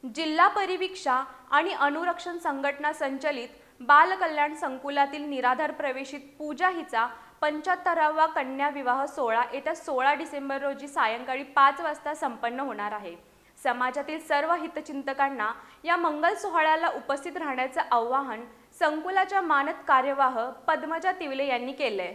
जिल्हा परिवीक्षा आणि अनुरक्षण संघटना संचलित बाल कल्याण संकुलातील निराधार प्रवेशित पूजा हिचा 75वा कन्या विवाह सोहळा येत्या 16 डिसेंबर रोजी सायंकाळी 5 वाजता संपन्न होणार आहे। समाजातील सर्व हितचिंतकांना या मंगल सोहळ्याला उपस्थित राहण्याचे आवाहन संकुलाच्या मानद कार्यवाह पद्मजा तिवले यांनी केले।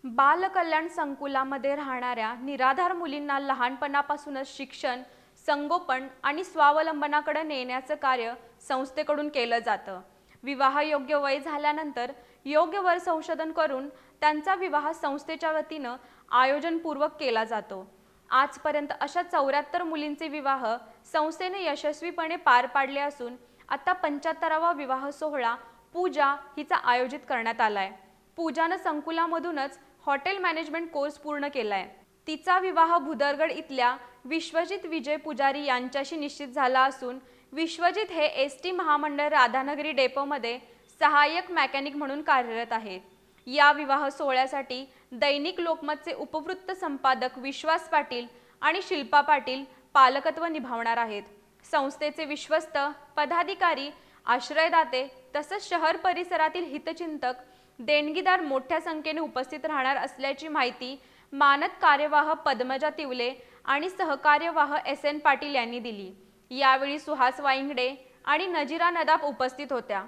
बाल कल्याण संकुलामध्ये राहणाऱ्या निराधार मुलींना लहानपणापासूनच शिक्षण, संगोपन आणि स्वावलंबनाकडे नेण्याचं कार्य संस्थेकडून केलं जातं। विवाहयोग्य वय झाल्यानंतर योग्य वर संशोधन करून त्यांचा विवाह संस्थेच्या वतीनं आयोजनपूर्वक केला जातो। आजपर्यंत अशा 74 मुलींचे विवाह संस्थेने यशस्वीपणे पार पाडले असून आता 75वा विवाह सोहळा पूजा हिचा आयोजित करण्यात आलाय। पूजानं संकुलामधूनच हॉटेल मॅनेजमेंट कोर्स पूर्ण केलाय। तिचा विवाह भुदरगड इथल्या विश्वजित विजय पुजारी यांच्याशी निश्चित झाला असून विश्वजित हे एसटी महामंडळ राधानगरी डेपोमध्ये सहाय्यक मेकॅनिक म्हणून कार्यरत आहेत। या विवाह सोहळ्यासाठी दैनिक लोकमतचे उपवृत्त संपादक विश्वास पाटील आणि शिल्पा पाटील पालकत्व निभावणार आहेत। संस्थेचे विश्वस्त, पदाधिकारी, आश्रयदाते तसंच शहर परिसरातील हितचिंतक, देणगीदार मोठ्या संख्येने उपस्थित राहणार असल्याची माहिती मानद कार्यवाह पद्मजा तिवले आणि सहकार्यवाह SN पाटील यांनी दिली। यावेळी सुहास वाईंगडे आणि नजीरा नदाब उपस्थित होत्या।